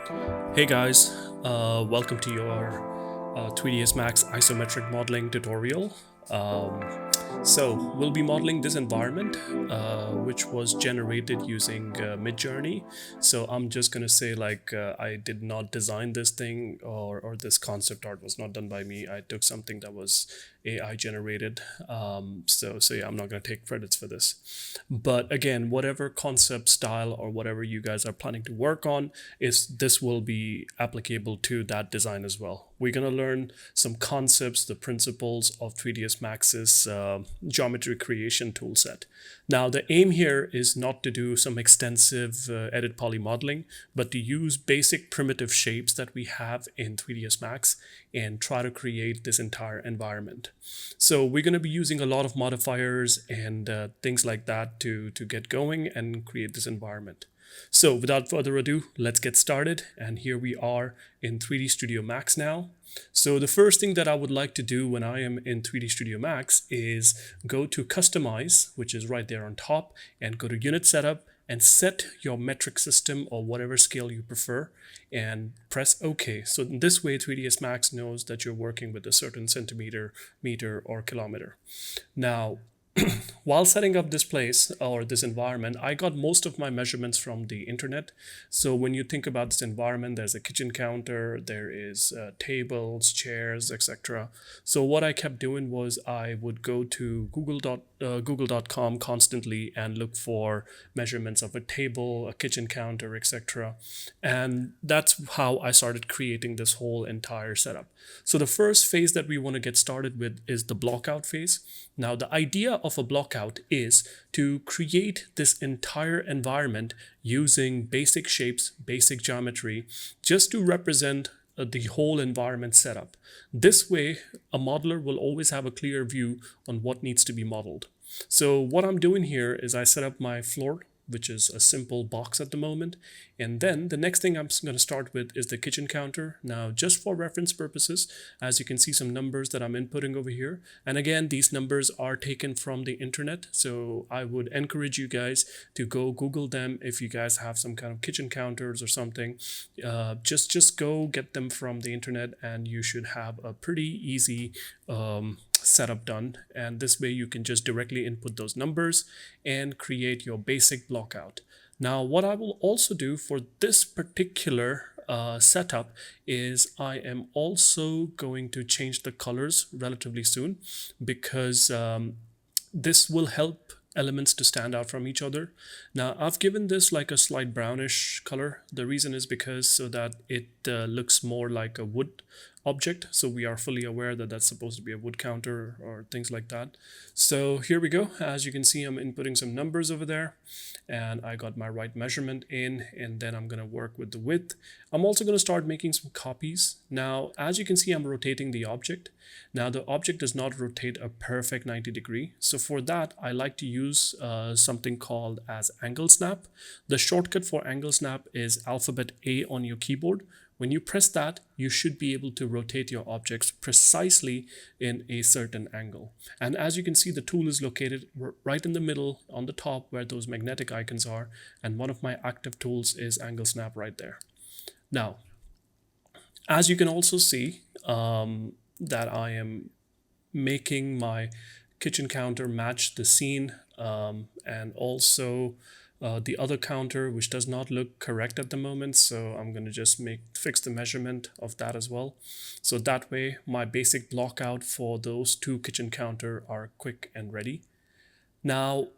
Hey guys, welcome to your 3ds Max isometric modeling tutorial. We'll be modeling this environment, which was generated using Midjourney. So I'm just gonna say I did not design this thing, or this concept art was not done by me. I took something that was AI generated. So yeah, I'm not gonna take credits for this. But again, whatever concept, style, or whatever you guys are planning to work on, this will be applicable to that design as well. We're gonna learn some concepts, the principles of 3ds Max's geometry creation toolset. Now, the aim here is not to do some extensive edit poly modeling, but to use basic primitive shapes that we have in 3ds Max and try to create this entire environment. So we're going to be using a lot of modifiers and things like that to get going and create this environment. So without further ado, let's get started. And here we are in 3D Studio Max now. So the first thing that I would like to do when I am in 3D Studio Max is go to Customize, which is right there on top, and go to Unit Setup and set your metric system or whatever scale you prefer and press OK. So in this way, 3ds Max knows that you're working with a certain centimeter, meter, or kilometer. Now, while setting up this place or this environment, I got most of my measurements from the internet. So when you think about this environment, there's a kitchen counter, there is tables, chairs, etc. So what I kept doing was I would go to google.com constantly and look for measurements of a table, a kitchen counter, etc. And that's how I started creating this whole entire setup. So the first phase that we want to get started with is the blockout phase. Now, the idea of a blockout is to create this entire environment using basic shapes, basic geometry, just to represent the whole environment setup. This way, a modeler will always have a clear view on what needs to be modeled. So what I'm doing here is I set up my floor, which is a simple box at the moment. And then the next thing I'm going to start with is the kitchen counter. Now, just for reference purposes, as you can see some numbers that I'm inputting over here. And again, these numbers are taken from the internet. So I would encourage you guys to go Google them if you guys have some kind of kitchen counters or something. Just go get them from the internet and you should have a pretty easy setup done, and this way you can just directly input those numbers and create your basic blockout. Now, what I will also do for this particular setup is I am also going to change the colors relatively soon, because this will help elements to stand out from each other. Now, I've given this like a slight brownish color. The reason is because so that it looks more like a wood object. So we are fully aware that that's supposed to be a wood counter or things like that. So here we go. As you can see, I'm inputting some numbers over there and I got my right measurement in, and then I'm going to work with the width. I'm also going to start making some copies. Now, as you can see, I'm rotating the object. Now, the object does not rotate a perfect 90 degree. So for that, I like to use something called as angle snap. The shortcut for angle snap is alphabet A on your keyboard. When you press that, you should be able to rotate your objects precisely in a certain angle. And as you can see, the tool is located right in the middle on the top where those magnetic icons are. And one of my active tools is angle snap right there. Now, as you can also see, that I am making my kitchen counter match the scene, and also the other counter, which does not look correct at the moment. So I'm going to just fix the measurement of that as well. So that way my basic blockout for those two kitchen counter are quick and ready. Now,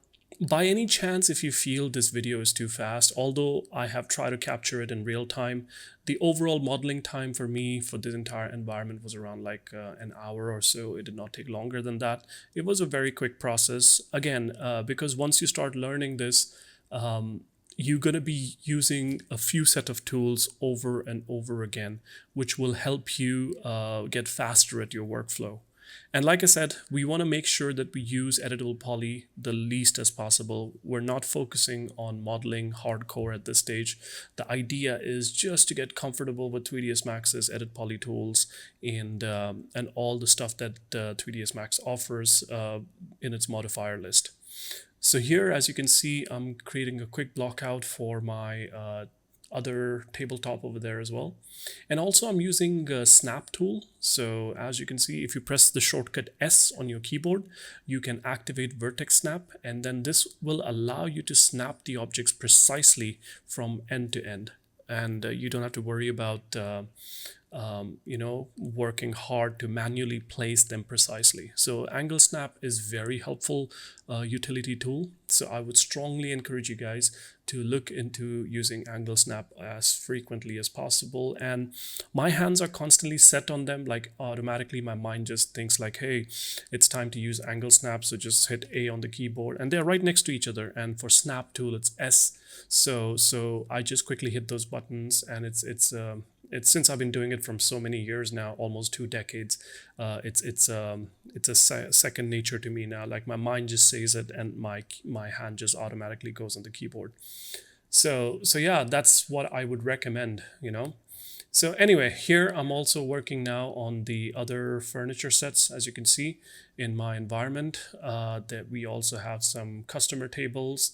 by any chance, if you feel this video is too fast, although I have tried to capture it in real time, the overall modeling time for me for this entire environment was around like an hour or so. It did not take longer than that. It was a very quick process. Again, because once you start learning this, you're going to be using a few set of tools over and over again, which will help you get faster at your workflow. And like I said, we want to make sure that we use editable poly the least as possible. We're not focusing on modeling hardcore at this stage. The idea is just to get comfortable with 3ds Max's edit poly tools and all the stuff that 3ds Max offers in its modifier list. So here, as you can see, I'm creating a quick block out for my other tabletop over there as well. And also I'm using a snap tool. So as you can see, if you press the shortcut S on your keyboard, you can activate vertex snap, and then this will allow you to snap the objects precisely from end to end. And you don't have to worry about working hard to manually place them precisely. So angle snap is very helpful utility tool. So I would strongly encourage you guys to look into using angle snap as frequently as possible. And my hands are constantly set on them, like automatically my mind just thinks like, hey, it's time to use angle snap. So just hit A on the keyboard, and they're right next to each other. And for snap tool, it's S. So I just quickly hit those buttons, and it's since I've been doing it from so many years now, almost 2 decades. It's a second nature to me now. Like my mind just says it, and my hand just automatically goes on the keyboard. So yeah, that's what I would recommend. So anyway, here I'm also working now on the other furniture sets, as you can see in my environment, that we also have some customer tables.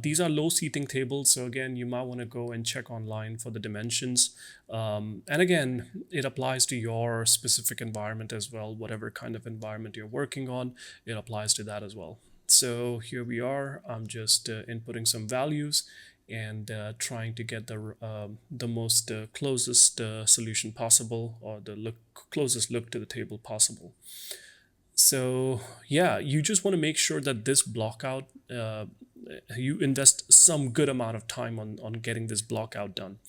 These are low seating tables. So again, you might want to go and check online for the dimensions. And again, it applies to your specific environment as well. Whatever kind of environment you're working on, it applies to that as well. So here we are. I'm just inputting some values and trying to get the most closest solution possible, or the closest look to the table possible. So yeah, you just want to make sure that this block out, you invest some good amount of time on getting this block out done,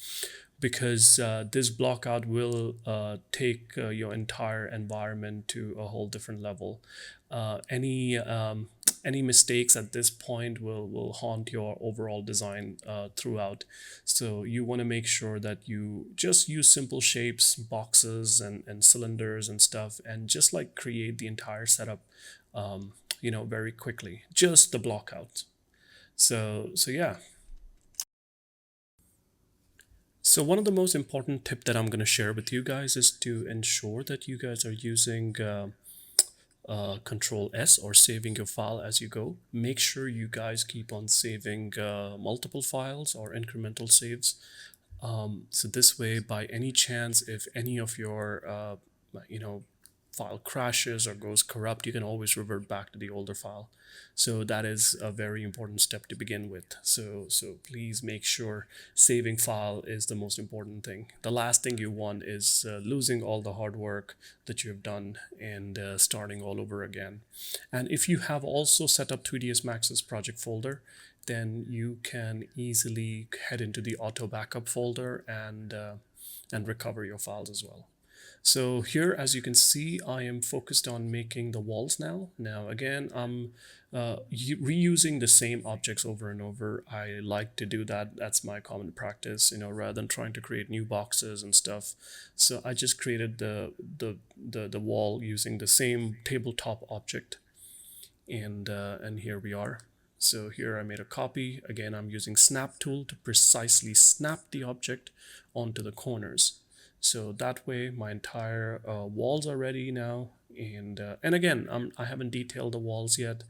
because this block out will take your entire environment to a whole different level. Any mistakes at this point will haunt your overall design throughout. So you want to make sure that you just use simple shapes, boxes and cylinders and stuff, and just like create the entire setup very quickly, just the block out. So yeah. So one of the most important tip that I'm going to share with you guys is to ensure that you guys are using Control S, or saving your file as you go. Make sure you guys keep on saving multiple files or incremental saves. So this way, by any chance, if any of your file crashes or goes corrupt, you can always revert back to the older file. So that is a very important step to begin with. So please make sure saving file is the most important thing. The last thing you want is losing all the hard work that you have done and starting all over again. And if you have also set up 3ds Max's project folder, then you can easily head into the auto backup folder and recover your files as well. So here, as you can see, I am focused on making the walls now. Now, again, I'm reusing the same objects over and over. I like to do that. That's my common practice, rather than trying to create new boxes and stuff. So I just created the wall using the same tabletop object. And here we are. So here I made a copy. Again, I'm using snap tool to precisely snap the object onto the corners. So that way my entire walls are ready now. And again, I haven't detailed the walls yet.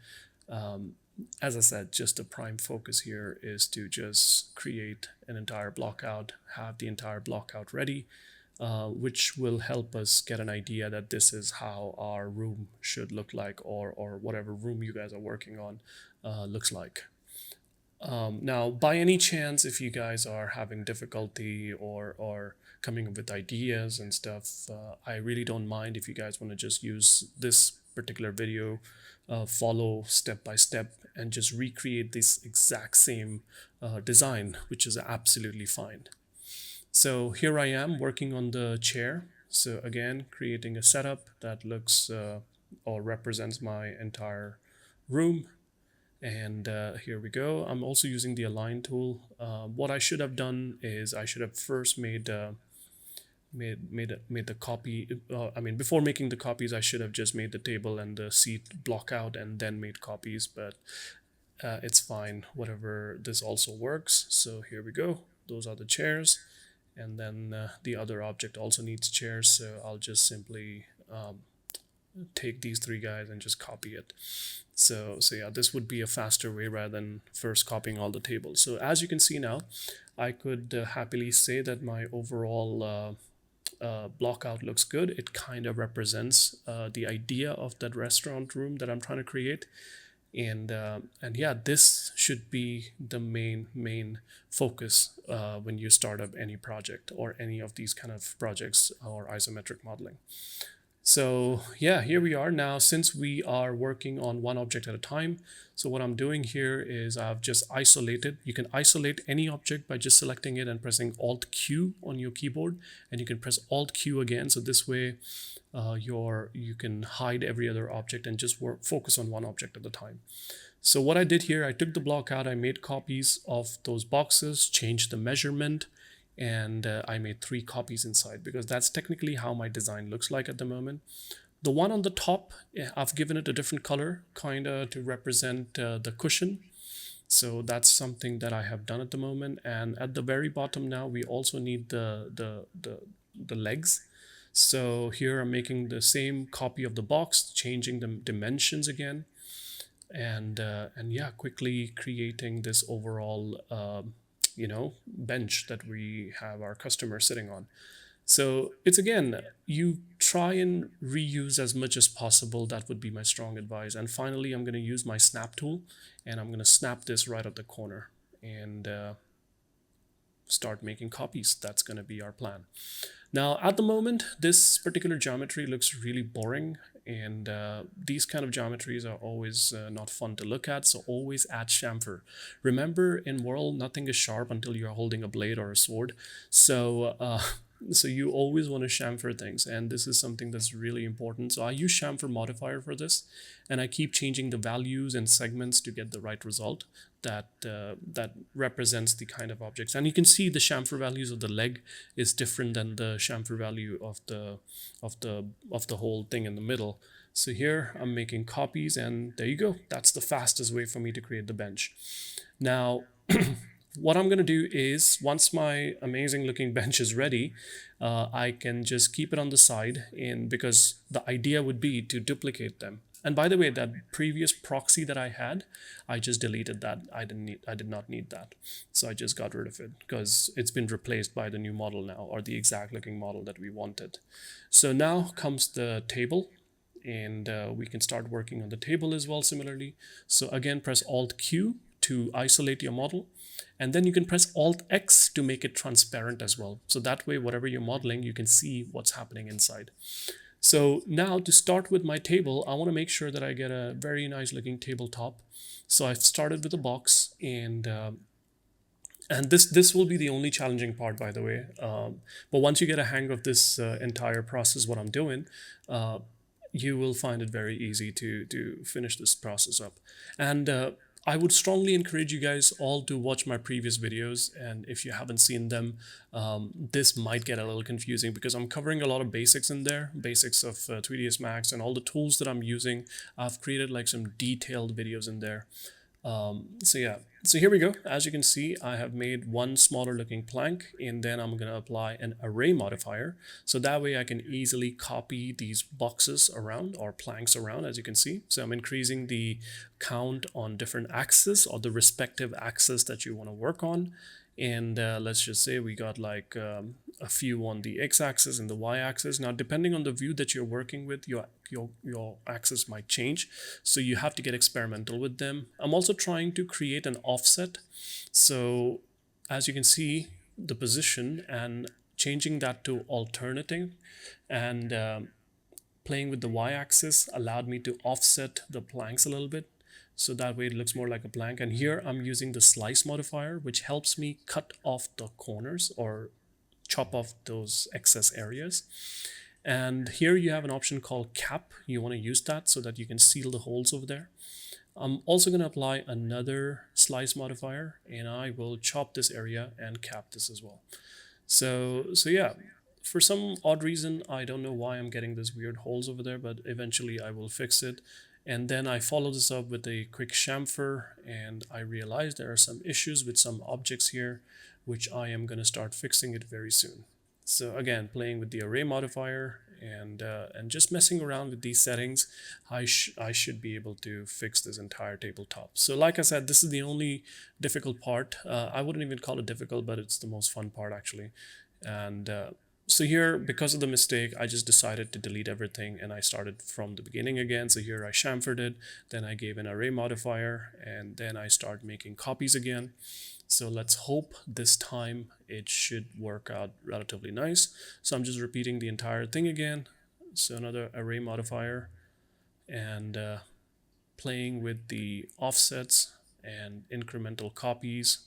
As I said, just the prime focus here is to just create an entire block out, have the entire block out ready, which will help us get an idea that this is how our room should look like, or whatever room you guys are working on looks like. Now, by any chance, if you guys are having difficulty or coming up with ideas and stuff, I really don't mind if you guys want to just use this particular video, follow step by step, and just recreate this exact same design, which is absolutely fine. So here I am working on the chair. So again, creating a setup that looks or represents my entire room. And here we go. I'm also using the align tool. What I should have done is I should have first made the copy. Before making the copies, I should have just made the table and the seat block out and then made copies. But it's fine. Whatever, this also works. So here we go. Those are the chairs, and then the other object also needs chairs. So I'll just simply take these three guys and just copy it. So yeah, this would be a faster way rather than first copying all the tables. So as you can see now, I could happily say that my overall block out looks good. It kind of represents the idea of that restaurant room that I'm trying to create. And yeah, this should be the main focus when you start up any project or any of these kind of projects or isometric modeling. So yeah, here we are now. Since we are working on one object at a time, so what I'm doing here is I've just isolated. You can isolate any object by just selecting it and pressing Alt Q on your keyboard, and you can press Alt Q again. So this way you can hide every other object and just focus on one object at a time. So what I did here, I took the block out, I made copies of those boxes, changed the measurement, and I made 3 copies inside, because that's technically how my design looks like at the moment. The one on the top, I've given it a different color, kind of to represent the cushion. So that's something that I have done at the moment. And at the very bottom now, we also need the legs. So here I'm making the same copy of the box, changing the dimensions again, and yeah, quickly creating this overall bench that we have our customer sitting on. So it's, again, you try and reuse as much as possible. That would be my strong advice. And finally, I'm going to use my snap tool, and I'm going to snap this right at the corner and start making copies. That's going to be our plan. Now, at the moment, this particular geometry looks really boring, and these kind of geometries are always not fun to look at, so always add chamfer. Remember, in World, nothing is sharp until you're holding a blade or a sword, so you always want to chamfer things, and this is something that's really important. So I use chamfer modifier for this, and I keep changing the values and segments to get the right result that represents the kind of objects. And you can see the chamfer values of the leg is different than the chamfer value of the whole thing in the middle. So here I'm making copies, and there you go. That's the fastest way for me to create the bench. Now, what I'm going to do is, once my amazing looking bench is ready, I can just keep it on the side, because the idea would be to duplicate them. And by the way, that previous proxy that I had, I just deleted that. I did not need that. So I just got rid of it, because it's been replaced by the new model now, or the exact looking model that we wanted. So now comes the table, and we can start working on the table as well similarly. So again, press Alt Q to isolate your model, and then you can press Alt X to make it transparent as well. So that way, whatever you're modeling, you can see what's happening inside. So now, to start with my table, I want to make sure that I get a very nice looking tabletop. So I've started with a box, and this will be the only challenging part, by the way. But once you get a hang of this entire process, what I'm doing, you will find it very easy to finish this process up. And I would strongly encourage you guys all to watch my previous videos, and if you haven't seen them, this might get a little confusing, because I'm covering a lot of basics in there, basics of 3ds Max and all the tools that I'm using. I've created like some detailed videos in there. So yeah, so here we go. As you can see, I have made one smaller looking plank, and then I'm going to apply an array modifier. So that way I can easily copy these boxes around, or planks around, as you can see. So I'm increasing the count on different axes, or the respective axis that you want to work on. And let's just say we got like a few on the x-axis and the y-axis. Now, depending on the view that you're working with, your axis might change, so you have to get experimental with them. I'm also trying to create an offset. So as you can see, the position, and changing that to alternating, and playing with the y-axis allowed me to offset the planks a little bit. So that way it looks more like a plank. And here I'm using the slice modifier, which helps me cut off the corners or chop off those excess areas. And here you have an option called cap. You want to use that so that you can seal the holes over there. I'm also going to apply another slice modifier, and I will chop this area and cap this as well. So yeah, for some odd reason, I don't know why I'm getting these weird holes over there, but eventually I will fix it. And then I follow this up with a quick chamfer, and I realize there are some issues with some objects here, which I am going to start fixing it very soon. So again, playing with the array modifier and just messing around with these settings, I should be able to fix this entire tabletop. So like I said, this is the only difficult part. I wouldn't even call it difficult, but it's the most fun part actually. And so here, because of the mistake, I just decided to delete everything and I started from the beginning again. So here I chamfered it, then I gave an array modifier, and then I start making copies again. So let's hope this time it should work out relatively nice. So I'm just repeating the entire thing again. So another array modifier, and playing with the offsets and incremental copies,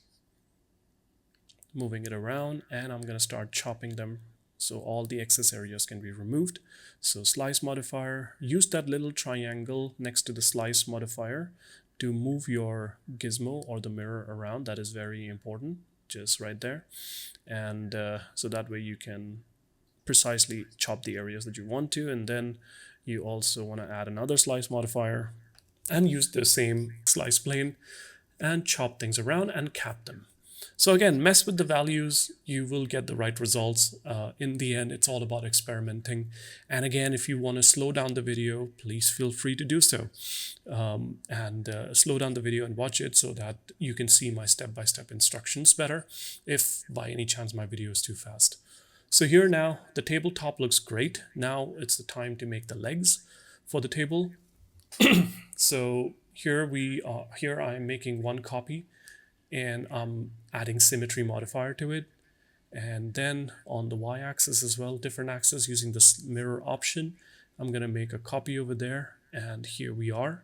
moving it around, and I'm going to start chopping them so all the excess areas can be removed. So slice modifier, use that little triangle next to the slice modifier to move your gizmo or the mirror around. That is very important, just right there. And so that way you can precisely chop the areas that you want to. And then you also want to add another slice modifier and use the same slice plane and chop things around and cap them. So again, mess with the values, you will get the right results. In the end, it's all about experimenting. And again, if you want to slow down the video, please feel free to do so. Slow down the video and watch it so that you can see my step-by-step instructions better if by any chance my video is too fast. So here now, the tabletop looks great. Now it's the time to make the legs for the table. So here I am making one copy, and I'm adding symmetry modifier to it. And then on the y-axis as well, different axis, using this mirror option, I'm going to make a copy over there. And here we are.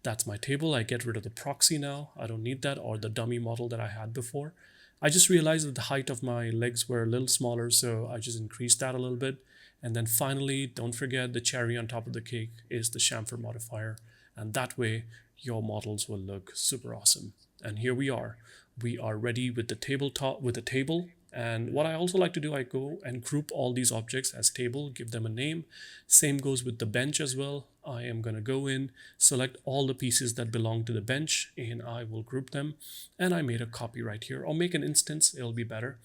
That's my table. I get rid of the proxy now. I don't need that, or the dummy model that I had before. I just realized that the height of my legs were a little smaller, so I just increased that a little bit. And then finally, don't forget, the cherry on top of the cake is the chamfer modifier. And that way your models will look super awesome. And here we are. We are ready with the tabletop, with the table. And what I also like to do, I go and group all these objects as table, give them a name. Same goes with the bench as well. I am going to go in, select all the pieces that belong to the bench, and I will group them. And I made a copy right here, or make an instance, it'll be better.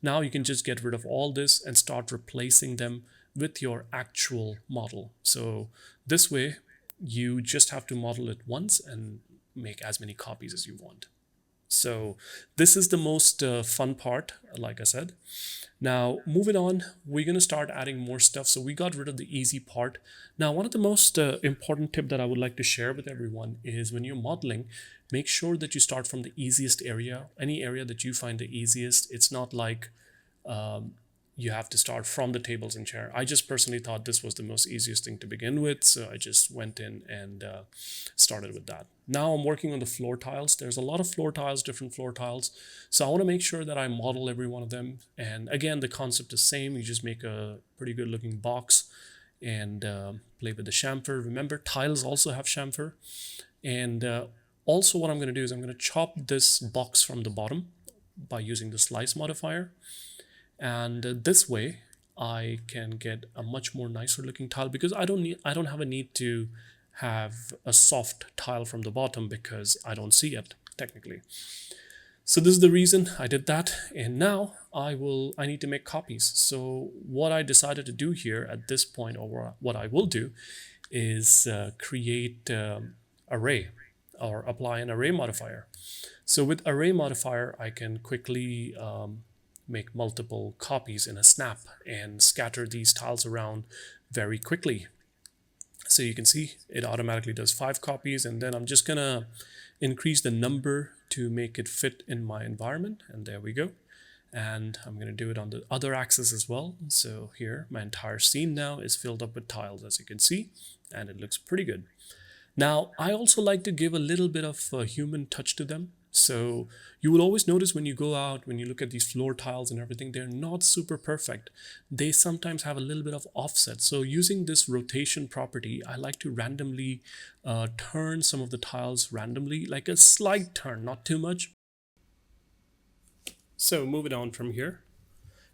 Now you can just get rid of all this and start replacing them with your actual model. So this way, you just have to model it once and make as many copies as you want. So this is the most fun part, like I said. Now moving on, we're going to start adding more stuff. So we got rid of the easy part. Now one of the most important tip that I would like to share with everyone is when you're modeling, make sure that you start from the easiest area, any area that you find the easiest. It's not like you have to start from the tables and chair. I just personally thought this was the most easiest thing to begin with, so I just went in and started with that. Now I'm working on the floor tiles. There's a lot of floor tiles, different floor tiles. So I want to make sure that I model every one of them. And again, the concept is same. You just make a pretty good looking box and play with the chamfer. Remember, tiles also have chamfer. And also what I'm going to do is I'm going to chop this box from the bottom by using the slice modifier. And this way I can get a much more nicer looking tile, because I don't have a need to have a soft tile from the bottom because I don't see it technically. So this is the reason I did that. And now I need to make copies. So what I decided to do here at this point, or what I will do, is create array, or apply an array modifier. So with array modifier, I can quickly make multiple copies in a snap and scatter these tiles around very quickly. So you can see it automatically does 5 copies, and then I'm just gonna increase the number to make it fit in my environment, and there we go. And I'm gonna do it on the other axis as well. So here my entire scene now is filled up with tiles, as you can see, and it looks pretty good. Now I also like to give a little bit of a human touch to them. So you will always notice when you go out, when you look at these floor tiles and everything, they're not super perfect. They sometimes have a little bit of offset. So using this rotation property, I like to randomly turn some of the tiles randomly, like a slight turn, not too much. So moving on from here,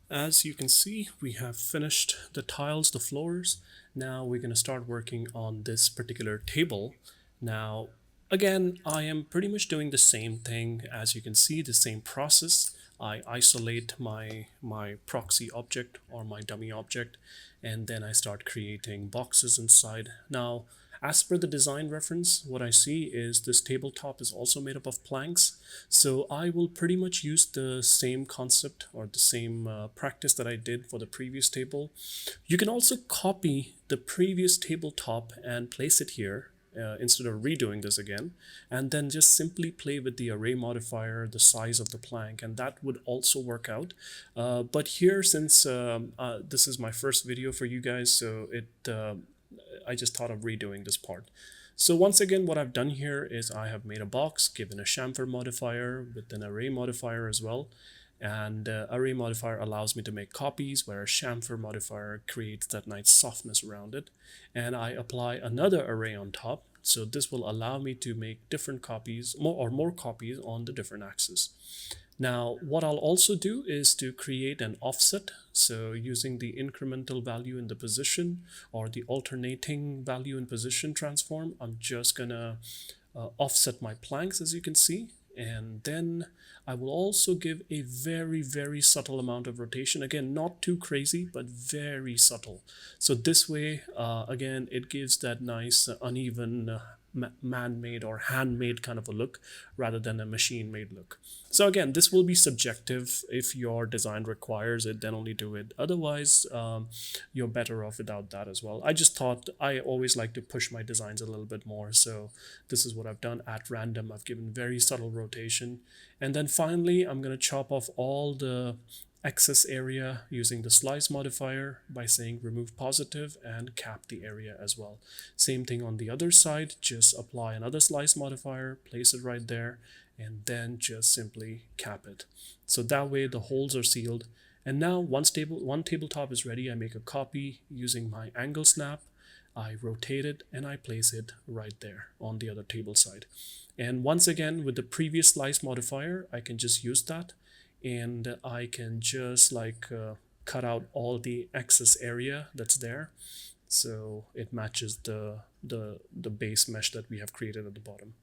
as you can see, we have finished the tiles, the floors. Now we're going to start working on this particular table. Now, again, I am pretty much doing the same thing. As you can see, the same process. I isolate my proxy object or my dummy object, and then I start creating boxes inside. Now, as per the design reference, what I see is this tabletop is also made up of planks. So I will pretty much use the same concept or the same practice that I did for the previous table. You can also copy the previous tabletop and place it here instead of redoing this again, and then just simply play with the array modifier, the size of the plank, and that would also work out. But here, since this is my first video for you guys, so I just thought of redoing this part. So once again, what I've done here is I have made a box, given a chamfer modifier with an array modifier as well. And array modifier allows me to make copies, whereas chamfer modifier creates that nice softness around it. And I apply another array on top. So this will allow me to make different copies, more copies on the different axes. Now, what I'll also do is to create an offset. So using the incremental value in the position or the alternating value in position transform, I'm just gonna offset my planks, as you can see. And then I will also give a very, very subtle amount of rotation. Again, not too crazy, but very subtle. So this way, again, it gives that nice uneven man-made or handmade kind of a look rather than a machine-made look. So again, this will be subjective. If your design requires it, then only do it. Otherwise, you're better off without that as well. I just thought I always like to push my designs a little bit more. So this is what I've done at random. I've given very subtle rotation. And then finally, I'm going to chop off all the excess area using the slice modifier by saying remove positive and cap the area as well. Same thing on the other side, just apply another slice modifier, place it right there, and then just simply cap it. So that way the holes are sealed. And now one tabletop is ready. I make a copy using my angle snap. I rotate it and I place it right there on the other table side. And once again, with the previous slice modifier, I can just use that. And I can just cut out all the excess area that's there, so it matches the base mesh that we have created at the bottom.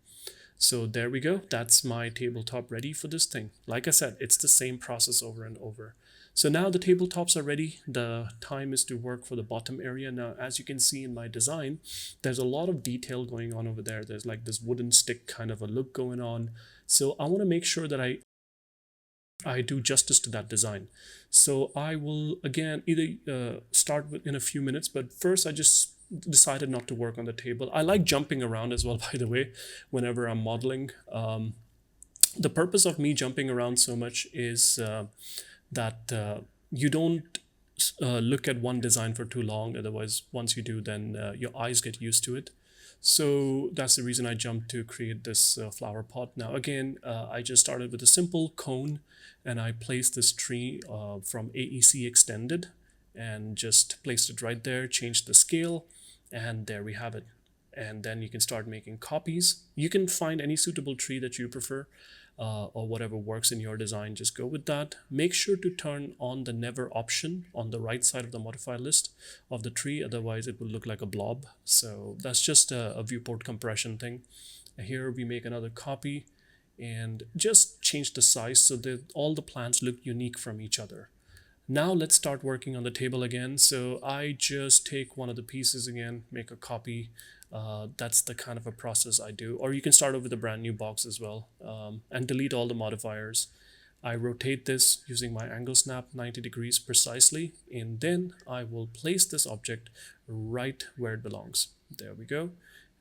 So there we go. That's my tabletop ready for this thing. Like I said, it's the same process over and over. So now the tabletops are ready. The time is to work for the bottom area. Now, as you can see in my design, there's a lot of detail going on over there. There's like this wooden stick kind of a look going on. So I want to make sure that I do justice to that design. So I will again either start in a few minutes, but first I just decided not to work on the table. I like jumping around as well, by the way, whenever I'm modeling. The purpose of me jumping around so much is that you don't look at one design for too long. Otherwise, once you do, then your eyes get used to it. So that's the reason I jumped to create this flower pot. Now again, I just started with a simple cone, and I placed this tree from AEC extended and just placed it right there, changed the scale, and there we have it. And then you can start making copies. You can find any suitable tree that you prefer, or whatever works in your design, just go with that. Make sure to turn on the never option on the right side of the modifier list of the tree, otherwise it will look like a blob. So that's just a viewport compression thing. Here we make another copy and just change the size so that all the plants look unique from each other. Now let's start working on the table again. So I just take one of the pieces again, make a copy. That's the kind of a process I do. Or you can start over with a brand new box as well, and delete all the modifiers. I rotate this using my angle snap 90 degrees precisely, and then I will place this object right where it belongs. There we go.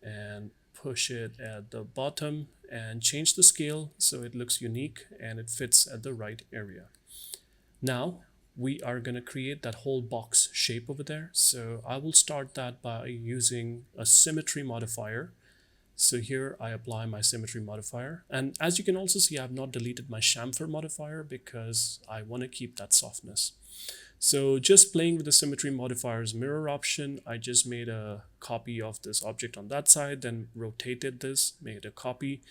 And push it at the bottom and change the scale so it looks unique and it fits at the right area. Now we are going to create that whole box shape over there. So I will start that by using a symmetry modifier. So here I apply my symmetry modifier. And as you can also see, I have not deleted my chamfer modifier because I want to keep that softness. So just playing with the symmetry modifier's mirror option, I just made a copy of this object on that side, then rotated this, made a copy.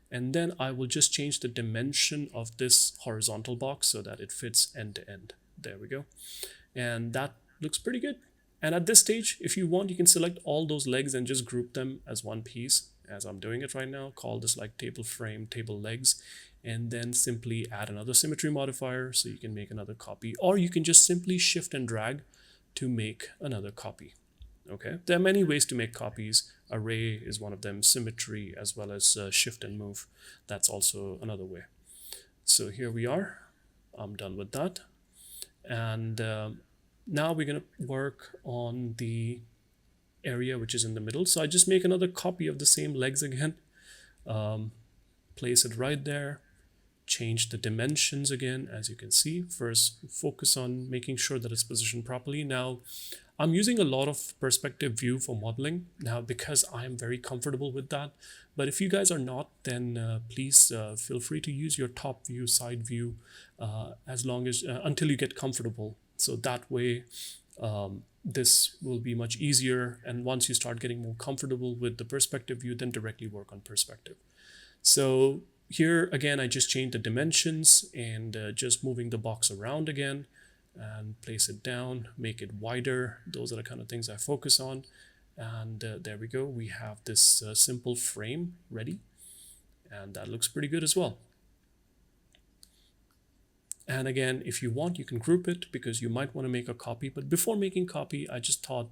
And then I will just change the dimension of this horizontal box so that it fits end to end. There we go. And that looks pretty good. And at this stage, if you want, you can select all those legs and just group them as one piece, as I'm doing it right now. Call this like table frame, table legs. and then simply add another symmetry modifier so you can make another copy, or you can just simply shift and drag to make another copy. Okay, there are many ways to make copies. Array is one of them, symmetry, as well as shift and move. That's also another way. So here we are. I'm done with that. And now we're going to work on the area which is in the middle. So I just make another copy of the same legs again. Place it right there. Change the dimensions again, as you can see. First, focus on making sure that it's positioned properly. Now, I'm using a lot of perspective view for modeling now because I'm very comfortable with that. But if you guys are not, then please feel free to use your top view, side view, as long as until you get comfortable. So that way, this will be much easier. And once you start getting more comfortable with the perspective view, then directly work on perspective. So here again, I just changed the dimensions and just moving the box around again and place it down, make it wider. Those are the kind of things I focus on. And there we go. We have this simple frame ready, and that looks pretty good as well. And again, if you want, you can group it because you might want to make a copy. But before making copy, I just thought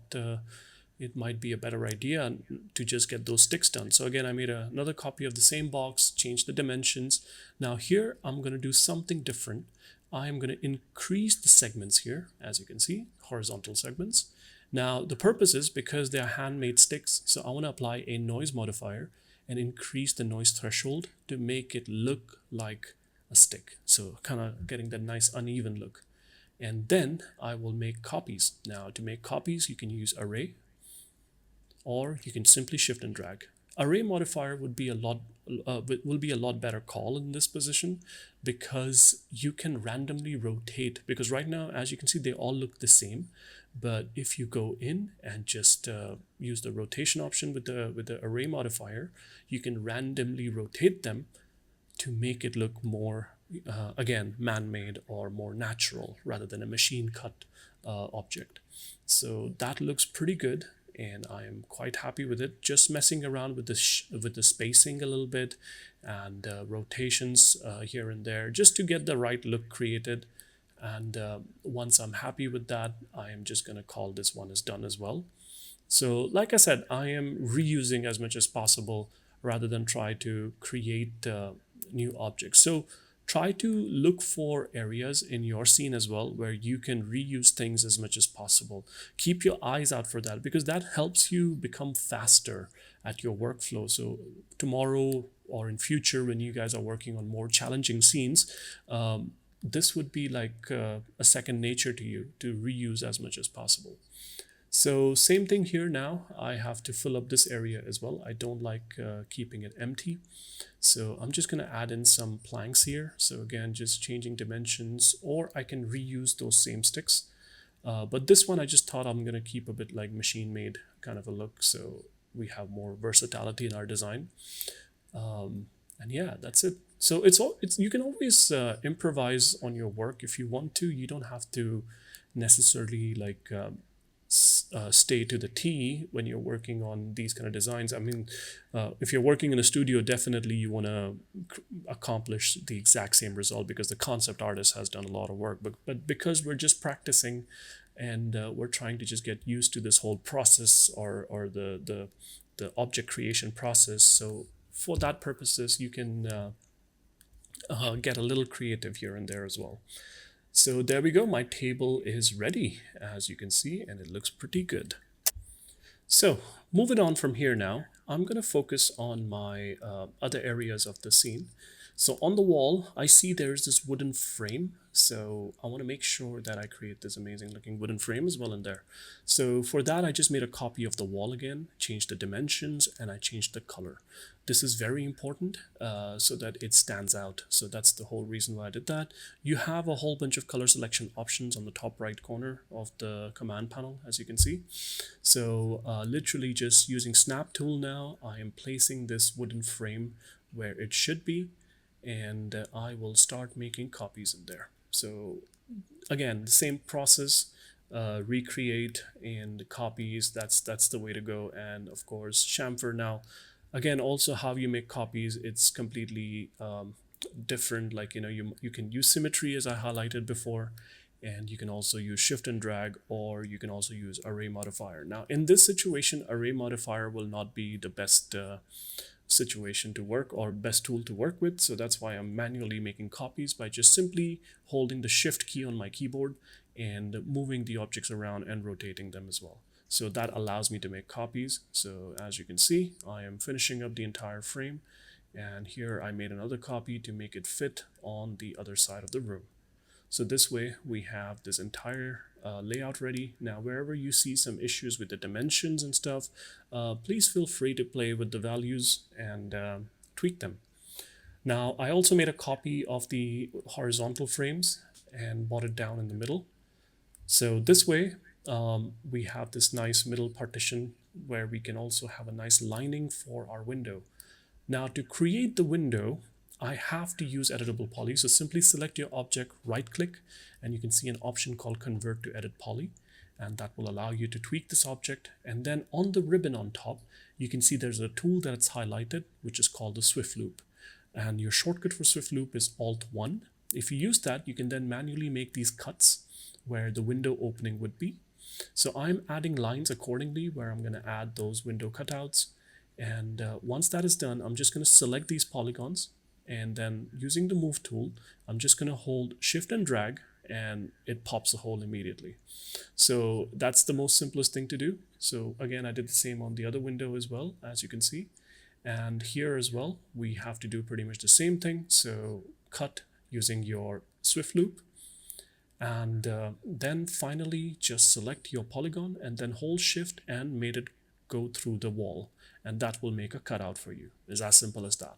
it might be a better idea to just get those sticks done. So again, I made another copy of the same box, changed the dimensions. Now here, I'm going to do something different. I am going to increase the segments here, as you can see, horizontal segments. Now, the purpose is because they are handmade sticks, so I want to apply a noise modifier and increase the noise threshold to make it look like a stick. So kind of getting that nice uneven look. And then I will make copies. Now, to make copies, you can use array, or you can simply shift and drag. Array modifier would be a lot will be a lot better call in this position because you can randomly rotate, because right now, as you can see, they all look the same. But if you go in and just use the rotation option with the array modifier, you can randomly rotate them to make it look more again man-made or more natural rather than a machine cut object. So that looks pretty good, and I am quite happy with it. Just messing around with the spacing a little bit and rotations here and there just to get the right look created. And once I'm happy with that, I am just going to call this one as done as well. So like I said, I am reusing as much as possible rather than try to create new objects. So try to look for areas in your scene as well where you can reuse things as much as possible. Keep your eyes out for that because that helps you become faster at your workflow. So tomorrow or in future, when you guys are working on more challenging scenes, this would be like a second nature to you to reuse as much as possible. So same thing here now. I have to fill up this area as well. I don't like keeping it empty. So I'm just going to add in some planks here. So again, just changing dimensions, or I can reuse those same sticks. But this one, I just thought I'm going to keep a bit like machine made kind of a look. So we have more versatility in our design. And yeah, that's it. So it's you can always improvise on your work if you want to. You don't have to necessarily like stay to the T when you're working on these kind of designs. I mean, if you're working in a studio, definitely you want to accomplish the exact same result because the concept artist has done a lot of work. But because we're just practicing and we're trying to just get used to this whole process or the object creation process. So for that purposes, you can get a little creative here and there as well. So there we go. My table is ready, as you can see, and it looks pretty good. So moving on from here now, I'm going to focus on my other areas of the scene. So on the wall, I see there's this wooden frame. So I want to make sure that I create this amazing looking wooden frame as well in there. So for that, I just made a copy of the wall again, changed the dimensions, and I changed the color. This is very important so that it stands out. So that's the whole reason why I did that. You have a whole bunch of color selection options on the top right corner of the command panel, as you can see. So literally just using snap tool now, I am placing this wooden frame where it should be, and I will start making copies in there. So again, the same process, recreate and copies, that's the way to go. And of course, chamfer now. Again, also how you make copies, it's completely different, like, you can use symmetry as I highlighted before, and you can also use shift and drag, or you can also use array modifier. Now in this situation, array modifier will not be the best situation to work or best tool to work with. So that's why I'm manually making copies by just simply holding the shift key on my keyboard and moving the objects around and rotating them as well. So that allows me to make copies. So as you can see, I am finishing up the entire frame, and here I made another copy to make it fit on the other side of the room. So this way we have this entire layout ready. Now wherever you see some issues with the dimensions and stuff, please feel free to play with the values and tweak them. Now I also made a copy of the horizontal frames and brought it down in the middle. So this way we have this nice middle partition where we can also have a nice lining for our window. Now to create the window, I have to use editable poly. So simply select your object, right click, and you can see an option called convert to edit poly. And that will allow you to tweak this object. And then on the ribbon on top, you can see there's a tool that's highlighted, which is called the Swift Loop. And your shortcut for Swift Loop is Alt-1. If you use that, you can then manually make these cuts where the window opening would be. So I'm adding lines accordingly where I'm going to add those window cutouts. And once that is done, I'm just going to select these polygons. And then using the move tool, I'm just going to hold shift and drag, and it pops a hole immediately. So that's the most simplest thing to do. So again, I did the same on the other window as well, as you can see. And here as well, we have to do pretty much the same thing. So cut using your Swift Loop. And then finally, just select your polygon and then hold shift and made it go through the wall. And that will make a cutout for you. It's as simple as that.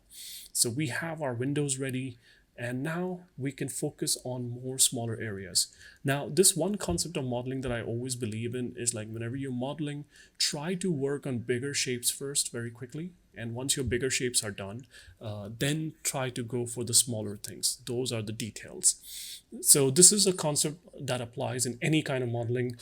So we have our windows ready, and now we can focus on more smaller areas. Now, this one concept of modeling that I always believe in is like whenever you're modeling, try to work on bigger shapes first very quickly. And once your bigger shapes are done, then try to go for the smaller things. Those are the details. So this is a concept that applies in any kind of modeling.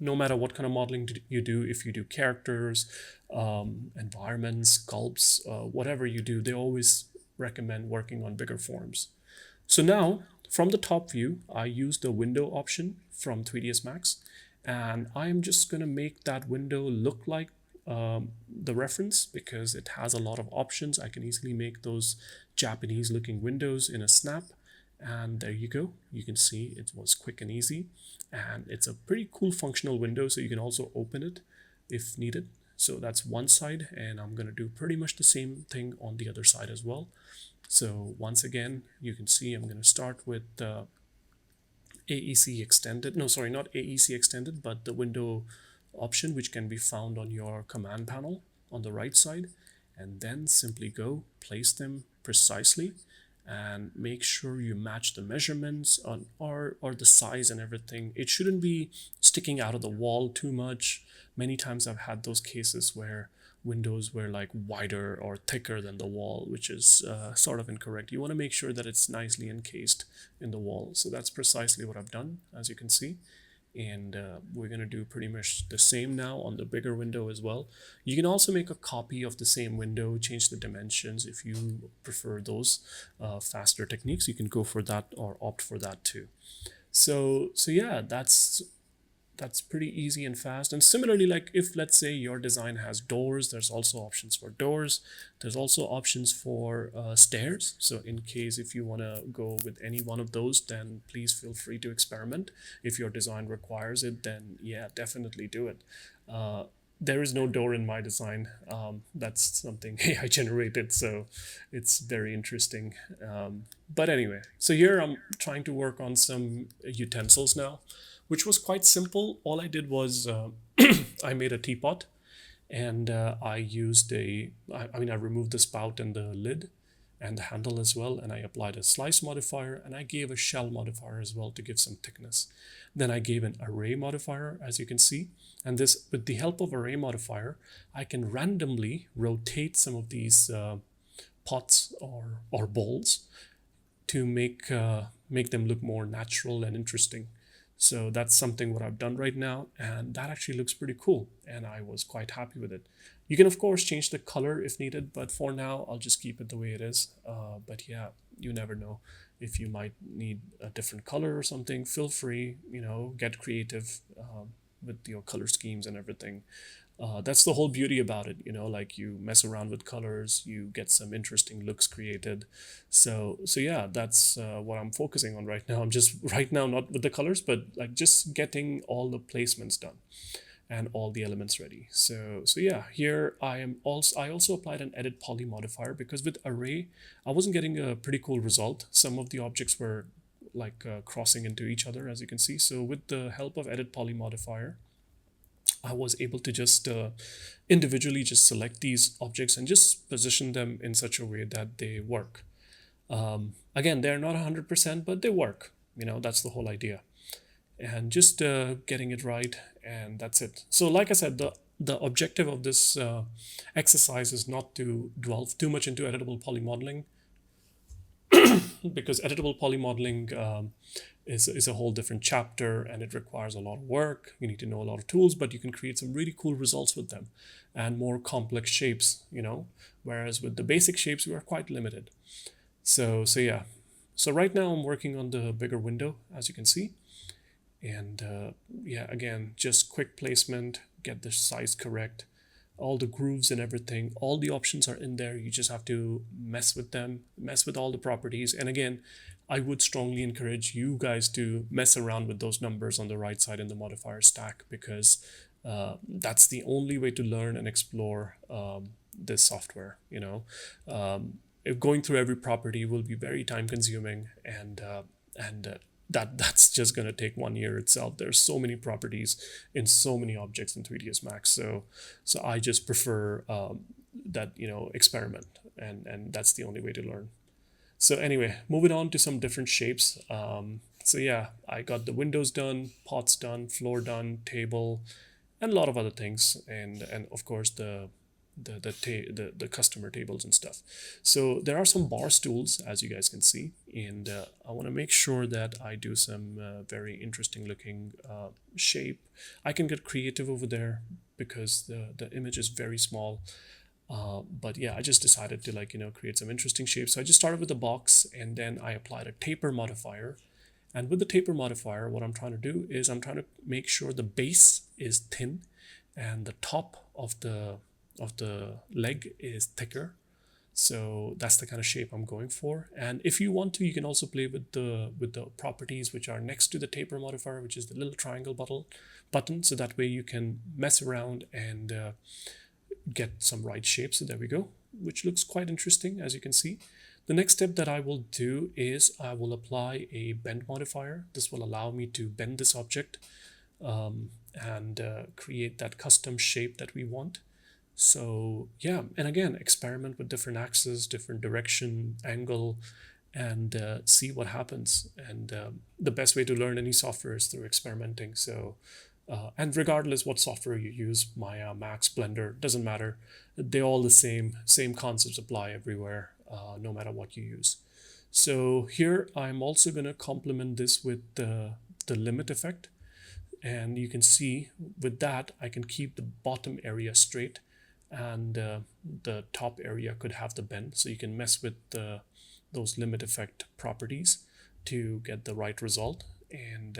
No matter what kind of modeling you do, if you do characters, environments, sculpts, whatever you do, they always recommend working on bigger forms. So now, from the top view, I use the window option from 3ds Max, and I'm just going to make that window look like the reference because it has a lot of options. I can easily make those Japanese looking windows in a snap. And there you go. You can see it was quick and easy, and it's a pretty cool functional window, so you can also open it if needed. So that's one side, and I'm going to do pretty much the same thing on the other side as well. So once again, you can see I'm going to start with AEC extended. No, sorry, not AEC extended, but the window option, which can be found on your command panel on the right side, and then simply go place them precisely. And make sure you match the measurements on or the size and everything. It shouldn't be sticking out of the wall too much. Many times I've had those cases where windows were like wider or thicker than the wall, which is sort of incorrect. You want to make sure that it's nicely encased in the wall. So that's precisely what I've done, as you can see. And we're going to do pretty much the same now on the bigger window as well. You can also make a copy of the same window, change the dimensions if you prefer those faster techniques. You can go for that or opt for that too. So yeah, that's pretty easy and fast. And similarly, like if let's say your design has doors, there's also options for doors. There's also options for stairs. So in case if you want to go with any one of those, then please feel free to experiment. If your design requires it, then yeah, definitely do it. There is no door in my design. That's something AI generated, so it's very interesting. But anyway, so here I'm trying to work on some utensils now, which was quite simple. All I did was I made a teapot, and I used I removed the spout and the lid and the handle as well, and I applied a slice modifier, and I gave a shell modifier as well to give some thickness. Then I gave an array modifier, as you can see, and this, with the help of array modifier, I can randomly rotate some of these pots or bowls to make them look more natural and interesting. So that's something what I've done right now, and that actually looks pretty cool, and I was quite happy with it. You can of course change the color if needed, but for now I'll just keep it the way it is. But yeah, you never know if you might need a different color or something. Feel free, get creative with your color schemes and everything. That's the whole beauty about it, like you mess around with colors, you get some interesting looks created. So yeah, that's what I'm focusing on right now. I'm just right now not with the colors, but like just getting all the placements done and all the elements ready. So yeah, here I also applied an edit poly modifier because with array I wasn't getting a pretty cool result. Some of the objects were like crossing into each other, as you can see. So with the help of edit poly modifier, I was able to just individually just select these objects and just position them in such a way that they work. Again, they're not 100%, but they work. That's the whole idea. And just getting it right, and that's it. So like I said, the objective of this exercise is not to delve too much into editable polymodeling, because editable polymodeling is a whole different chapter, and it requires a lot of work. You need to know a lot of tools, but you can create some really cool results with them and more complex shapes, whereas with the basic shapes we are quite limited. So yeah, so right now I'm working on the bigger window, as you can see. And yeah, again, just quick placement, get the size correct, all the grooves and everything, all the options are in there. You just have to mess with them, mess with all the properties. And again, I would strongly encourage you guys to mess around with those numbers on the right side in the modifier stack, because that's the only way to learn and explore this software. If going through every property will be very time consuming, and that's just going to take 1 year itself. There's so many properties in so many objects in 3ds Max. So I just prefer that, experiment, and that's the only way to learn. So anyway, moving on to some different shapes. So yeah, I got the windows done, pots done, floor done, table, and a lot of other things, and of course the customer tables and stuff. So there are some bar stools, as you guys can see, and I want to make sure that I do some very interesting looking shape. I can get creative over there because the image is very small. But yeah, I just decided to create some interesting shapes. So I just started with a box, and then I applied a taper modifier. And with the taper modifier, what I'm trying to do is I'm trying to make sure the base is thin and the top of the leg is thicker. So that's the kind of shape I'm going for. And if you want to, you can also play with the properties which are next to the taper modifier, which is the little triangle button. So that way you can mess around and get some right shapes. So there we go, which looks quite interesting, as you can see. The next step that I will do is I will apply a bend modifier. This will allow me to bend this object and create that custom shape that we want. So yeah, and again, experiment with different axes, different direction, angle, and see what happens. And the best way to learn any software is through experimenting. So and regardless what software you use, Maya, Max, Blender, doesn't matter. They're all the same concepts apply everywhere, no matter what you use. So here I'm also going to complement this with the limit effect. And you can see with that, I can keep the bottom area straight, and the top area could have the bend. So you can mess with those limit effect properties to get the right result, and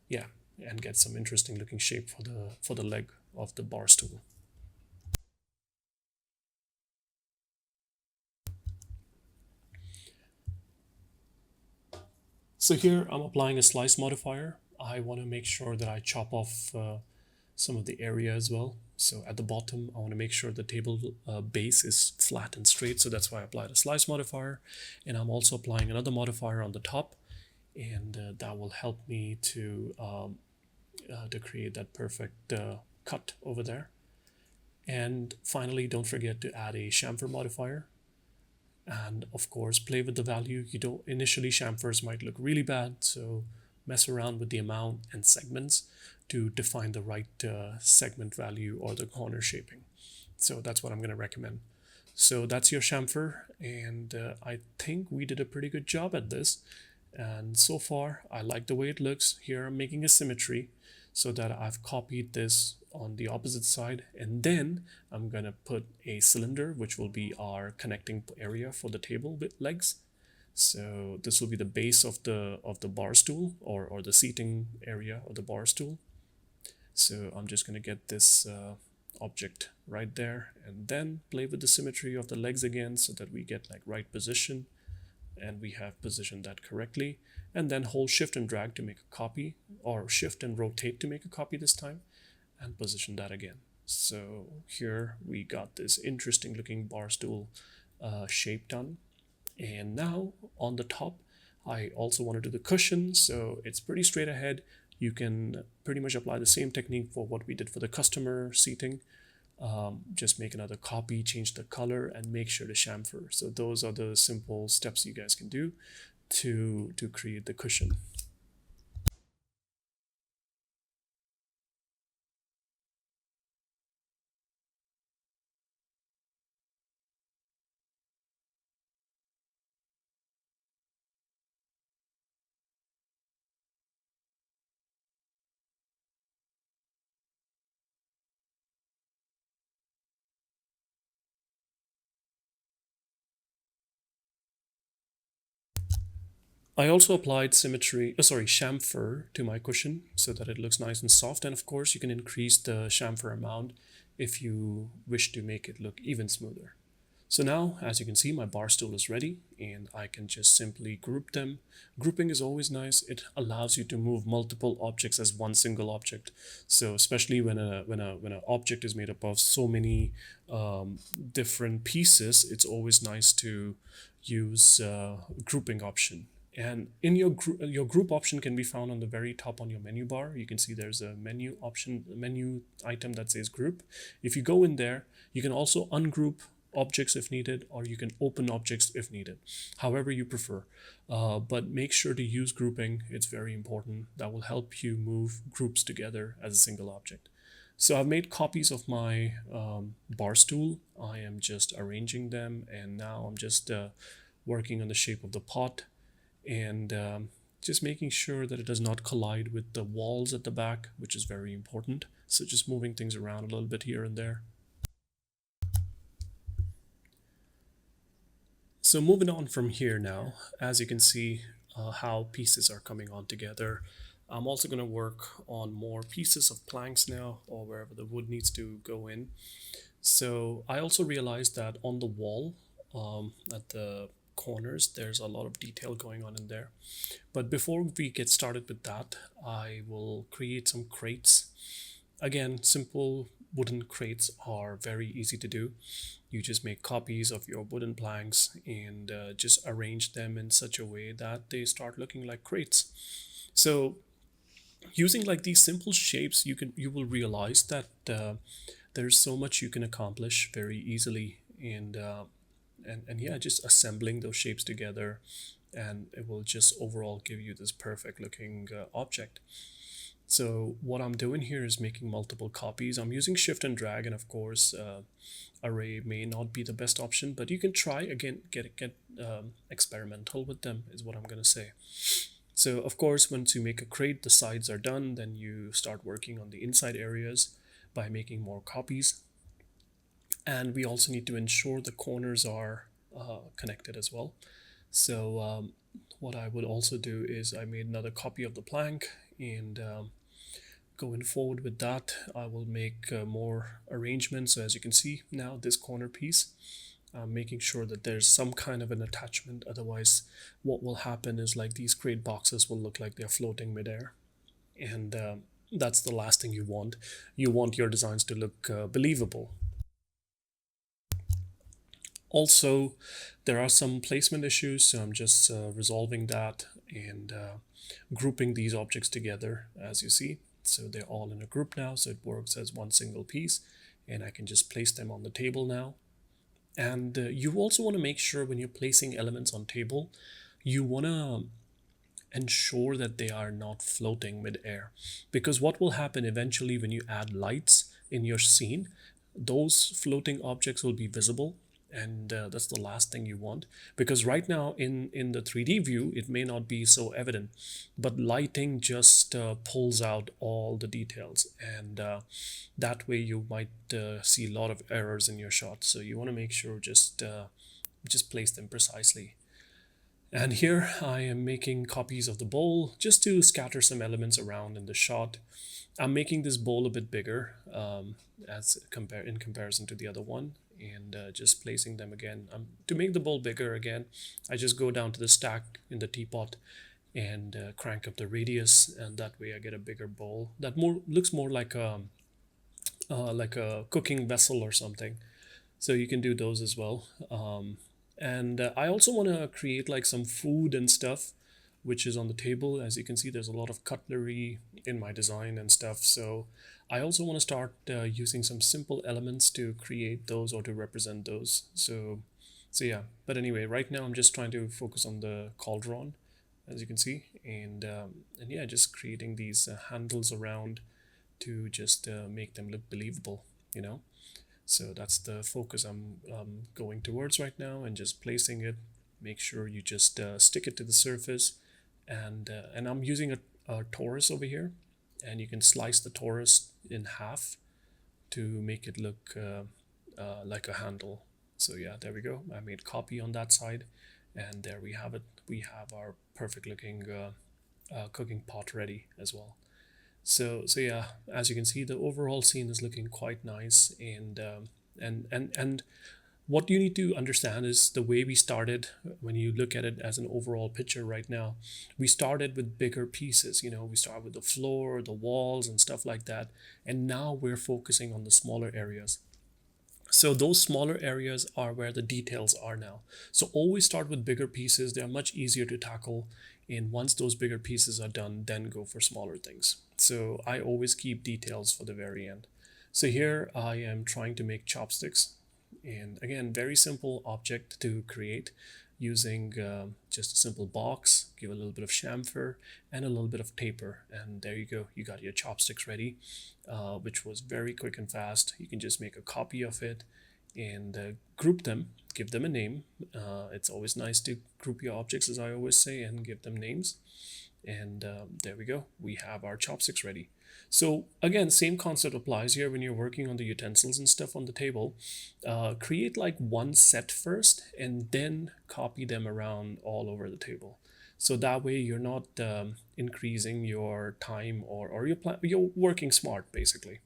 yeah, and get some interesting looking shape for the leg of the bar stool. So here I'm applying a slice modifier. I want to make sure that I chop off some of the area as well. So at the bottom, I want to make sure the table base is flat and straight. So that's why I applied a slice modifier. And I'm also applying another modifier on the top. And that will help me to create that perfect cut over there. And finally, don't forget to add a chamfer modifier. And of course, play with the value. Initially chamfers might look really bad, so mess around with the amount and segments to define the right segment value or the corner shaping. So that's what I'm going to recommend. So that's your chamfer, and I think we did a pretty good job at this. And so far, I like the way it looks. Here I'm making a symmetry so that I've copied this on the opposite side. And then I'm gonna put a cylinder, which will be our connecting area for the table with legs. So this will be the base of the bar stool, or the seating area of the bar stool. So I'm just gonna get this object right there and then play with the symmetry of the legs again so that we get like right position, and we have positioned that correctly, and then hold shift and drag to make a copy, or shift and rotate to make a copy this time, and position that again. So here we got this interesting looking bar stool shape done. And now on the top, I also want to do the cushion, so it's pretty straight ahead. You can pretty much apply the same technique for what we did for the customer seating. Just make another copy, change the color, and make sure to chamfer. So those are the simple steps you guys can do to create the cushion. I also applied chamfer to my cushion so that it looks nice and soft. And of course, you can increase the chamfer amount if you wish to make it look even smoother. So now, as you can see, my bar stool is ready and I can just simply group them. Grouping is always nice. It allows you to move multiple objects as one single object. So especially when an object is made up of so many different pieces, it's always nice to use grouping option. And in your group option can be found on the very top on your menu bar. You can see there's a menu option, menu item that says group. If you go in there, you can also ungroup objects if needed, or you can open objects if needed, however you prefer. But make sure to use grouping. It's very important. That will help you move groups together as a single object. So I've made copies of my bar stool. I am just arranging them, and now I'm just working on the shape of the pot, and just making sure that it does not collide with the walls at the back, which is very important. So just moving things around a little bit here and there. So moving on from here now, as you can see how pieces are coming on together. I'm also going to work on more pieces of planks now, or wherever the wood needs to go in. So I also realized that on the wall, at the corners, there's a lot of detail going on in there. But before we get started with that, I will create some crates. Again, simple wooden crates are very easy to do. You just make copies of your wooden planks and just arrange them in such a way that they start looking like crates. So using like these simple shapes, you will realize that there's so much you can accomplish very easily, and yeah, just assembling those shapes together, and it will just overall give you this perfect looking object. So what I'm doing here is making multiple copies. I'm using shift and drag, and of course array may not be the best option, but you can try again, get experimental with them is what I'm going to say. So of course, once you make a crate, the sides are done, then you start working on the inside areas by making more copies. And we also need to ensure the corners are connected as well. So what I would also do is I made another copy of the plank, and going forward with that, I will make more arrangements. So as you can see now, this corner piece, making sure that there's some kind of an attachment. Otherwise, what will happen is like these crate boxes will look like they're floating midair, and that's the last thing you want. You want your designs to look believable. Also, there are some placement issues, so I'm just resolving that and grouping these objects together, as you see. So they're all in a group now, so it works as one single piece, and I can just place them on the table now. And you also want to make sure when you're placing elements on table, you want to ensure that they are not floating mid-air, because what will happen eventually when you add lights in your scene, those floating objects will be visible, And that's the last thing you want, because right now in the 3D view it may not be so evident, but lighting just pulls out all the details, and that way you might see a lot of errors in your shot. So you want to make sure just place them precisely. And here I am making copies of the bowl just to scatter some elements around in the shot. I'm making this bowl a bit bigger, in comparison to the other one, and just placing them again. To make the bowl bigger again, I just go down to the stack in the teapot and crank up the radius, and that way I get a bigger bowl that more looks more like a cooking vessel or something. So you can do those as well. And I also want to create like some food and stuff which is on the table. As you can see, there's a lot of cutlery in my design and stuff. So I also want to start using some simple elements to create those or to represent those. So yeah, but anyway, right now I'm just trying to focus on the cauldron, as you can see, and yeah, just creating these handles around to just make them look believable, you know. So that's the focus I'm going towards right now, and just placing it. Make sure you just stick it to the surface, and I'm using a torus over here, and you can slice the torus in half to make it look like a handle. So yeah, there we go. I made copy on that side, and there we have it. We have our perfect looking cooking pot ready as well. So yeah, as you can see, the overall scene is looking quite nice, and what you need to understand is the way we started. When you look at it as an overall picture right now, we started with bigger pieces. You know, we started with the floor, the walls, and stuff like that, and now we're focusing on the smaller areas. So those smaller areas are where the details are now. So always start with bigger pieces. They are much easier to tackle. And once those bigger pieces are done, then go for smaller things. So I always keep details for the very end. So here I am trying to make chopsticks. And again, very simple object to create using just a simple box, give a little bit of chamfer and a little bit of taper. And there you go, you got your chopsticks ready, which was very quick and fast. You can just make a copy of it and group them, give them a name. It's always nice to group your objects, as I always say, and give them names. And there we go, we have our chopsticks ready. So again, same concept applies here when you're working on the utensils and stuff on the table. Create like one set first and then copy them around all over the table. So that way you're not increasing your time, or you're working smart basically.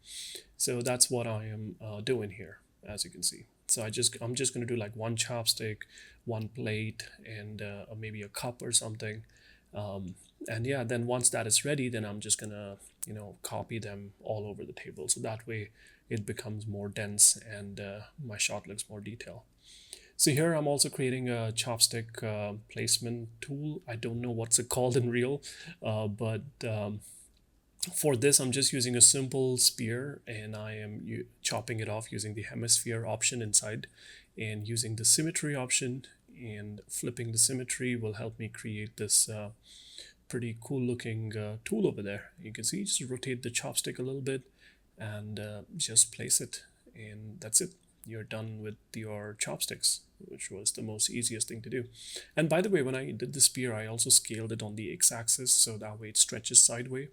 So that's what I am doing here, as you can see. So I'm just going to do like one chopstick, one plate, and maybe a cup or something. And yeah, then once that is ready, then I'm just gonna, copy them all over the table. So that way it becomes more dense, and my shot looks more detailed. So here I'm also creating a chopstick placement tool. I don't know what's it called in real, but for this I'm just using a simple spear, and I am chopping it off using the hemisphere option inside, and using the symmetry option, and flipping the symmetry will help me create this pretty cool looking tool over there. You can see, just rotate the chopstick a little bit and just place it, and that's it. You're done with your chopsticks, which was the most easiest thing to do. And by the way, when I did the spear, I also scaled it on the x-axis, so that way it stretches sideways.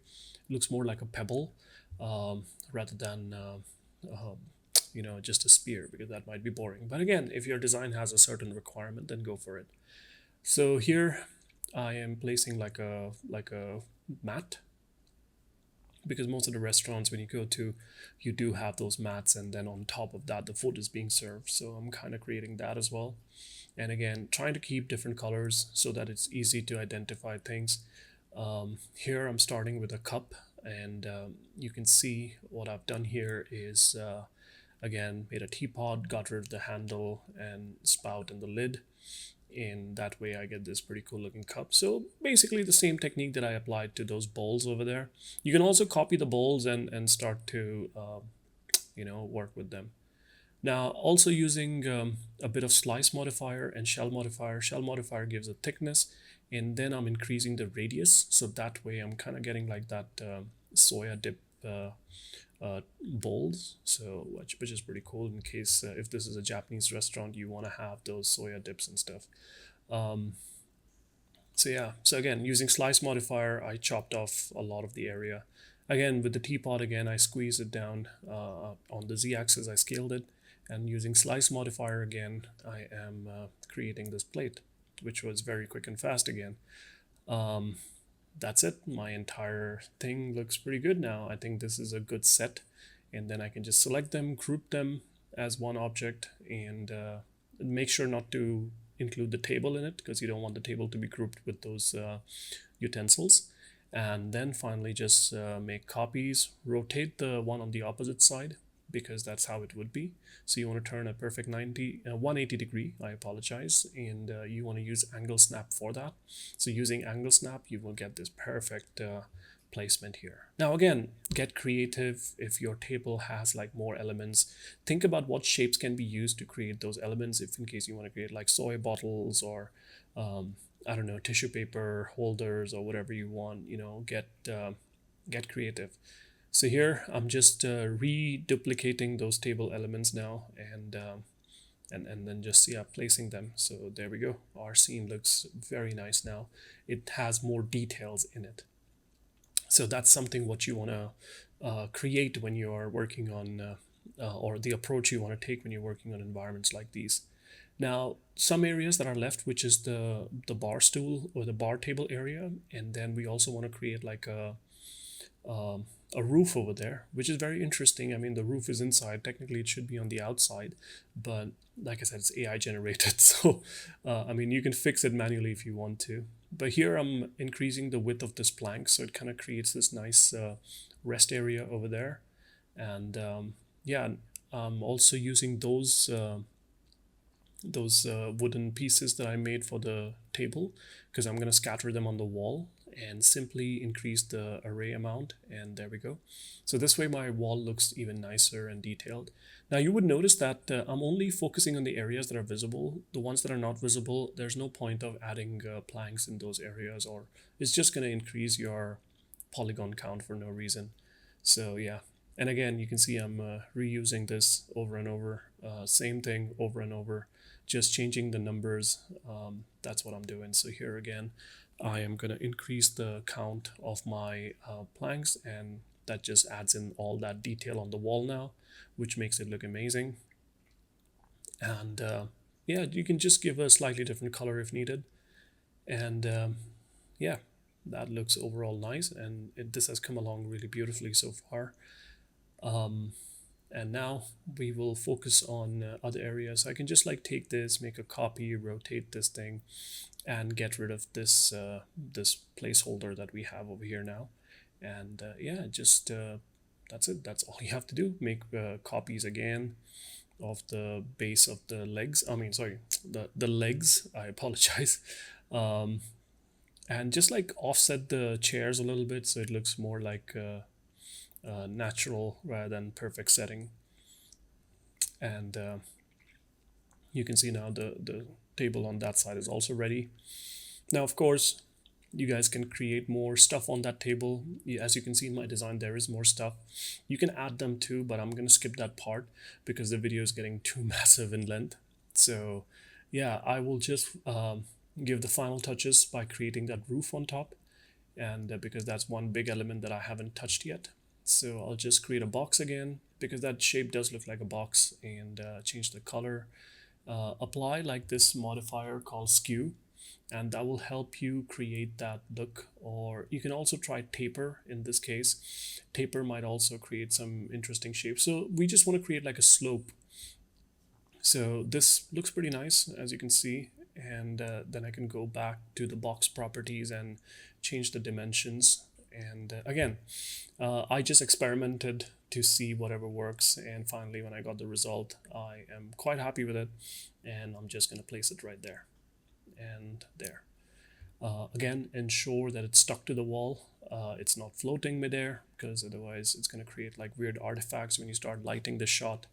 It looks more like a pebble, rather than just a spear, because that might be boring. But again, if your design has a certain requirement, then go for it. So here I am placing like a mat, because most of the restaurants when you go to, you do have those mats, and then on top of that the food is being served. So I'm kind of creating that as well, and again trying to keep different colors so that it's easy to identify things. Here I'm starting with a cup, and you can see what I've done here is again made a teapot, got rid of the handle and spout and the lid. In that way I get this pretty cool looking cup. So basically the same technique that I applied to those bowls over there. You can also copy the bowls and start to work with them. Now also using a bit of slice modifier and shell modifier. Shell modifier gives a thickness, and then I'm increasing the radius, so that way I'm kind of getting like that soya dip bowls, so which is pretty cool in case if this is a Japanese restaurant, you want to have those soya dips and stuff. Um, so yeah, so again, using slice modifier, I chopped off a lot of the area. Again, with the teapot, again, I squeezed it down on the z-axis, I scaled it, and using slice modifier again, I am creating this plate, which was very quick and fast again. Um, that's it. My entire thing looks pretty good now. I think this is a good set. And then I can just select them, group them as one object, and make sure not to include the table in it because you don't want the table to be grouped with those utensils. And then finally just make copies, rotate the one on the opposite side because that's how it would be. So you want to turn a perfect 180 degree, I apologize, and you want to use angle snap for that. So using angle snap, you will get this perfect placement here. Now again, get creative. If your table has like more elements, think about what shapes can be used to create those elements. If in case you want to create like soy bottles or I don't know, tissue paper holders or whatever you want, get creative. So here I'm just reduplicating those table elements now, and then just placing them. So there we go. Our scene looks very nice now. It has more details in it. So that's something what you want to create when you are working on, or the approach you want to take when you're working on environments like these. Now, some areas that are left, which is the bar stool or the bar table area, and then we also want to create like a roof over there, which is very interesting. I mean, the roof is inside. Technically, it should be on the outside, but like I said, it's AI generated. So, I mean, you can fix it manually if you want to. But here I'm increasing the width of this plank, so it kind of creates this nice rest area over there. And yeah, I'm also using those wooden pieces that I made for the table because I'm going to scatter them on the wall and simply increase the array amount, and there we go. So this way my wall looks even nicer and detailed. Now you would notice that I'm only focusing on the areas that are visible. The ones that are not visible, there's no point of adding planks in those areas, or it's just going to increase your polygon count for no reason. So yeah, and again you can see I'm reusing this over and over, same thing over and over, just changing the numbers. That's what I'm doing. So here again, I am going to increase the count of my planks, and that just adds in all that detail on the wall now, which makes it look amazing. And yeah, you can just give a slightly different color if needed. And yeah, that looks overall nice, and this has come along really beautifully so far. And now we will focus on other areas. I can just like take this, make a copy, rotate this thing, and get rid of this this placeholder that we have over here now. And yeah, just that's it. That's all you have to do. Make copies again of the base of the legs. I mean, sorry, the legs. I apologize. And just like offset the chairs a little bit so it looks more like natural rather than perfect setting. And you can see now the table on that side is also ready. Now, of course, you guys can create more stuff on that table. As you can see in my design, there is more stuff. You can add them too, but I'm going to skip that part because the video is getting too massive in length. So yeah, I will just give the final touches by creating that roof on top. And because that's one big element that I haven't touched yet. So I'll just create a box again because that shape does look like a box, and change the color. Apply like this modifier called skew, and that will help you create that look. Or you can also try taper in this case. Taper might also create some interesting shapes. So we just want to create like a slope. So this looks pretty nice, as you can see. And then I can go back to the box properties and change the dimensions. And again, I just experimented to see whatever works, and finally when I got the result, I am quite happy with it, and I'm just going to place it right there and there. Again, ensure that it's stuck to the wall. It's not floating midair, because otherwise it's going to create like weird artifacts when you start lighting the shot.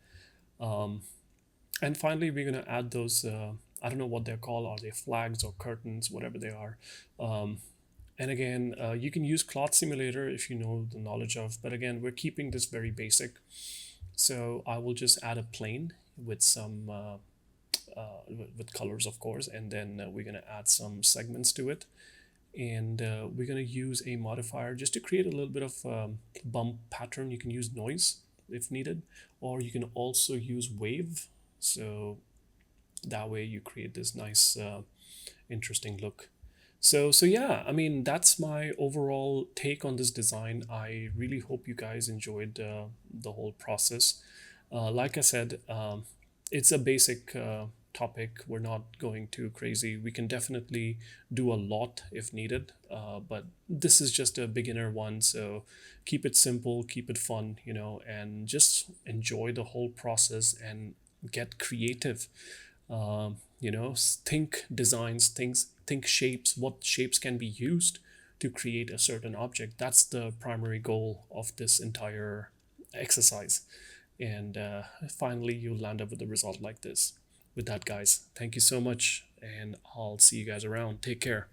And finally, we're going to add those, I don't know what they're called. Are they flags or curtains, whatever they are. And again, you can use cloth simulator if you know the knowledge of, but again, we're keeping this very basic. So I will just add a plane with some with colors, of course, and then we're going to add some segments to it. And we're going to use a modifier just to create a little bit of bump pattern. You can use noise if needed, or you can also use wave. So that way you create this nice, interesting look. So yeah, I mean, that's my overall take on this design. I really hope you guys enjoyed the whole process. Like I said, it's a basic topic. We're not going too crazy. We can definitely do a lot if needed, but this is just a beginner one. So keep it simple, keep it fun, and just enjoy the whole process and get creative. Think designs, think shapes, what shapes can be used to create a certain object. That's the primary goal of this entire exercise. And finally, you'll land up with a result like this. With that, guys, thank you so much, and I'll see you guys around. Take care.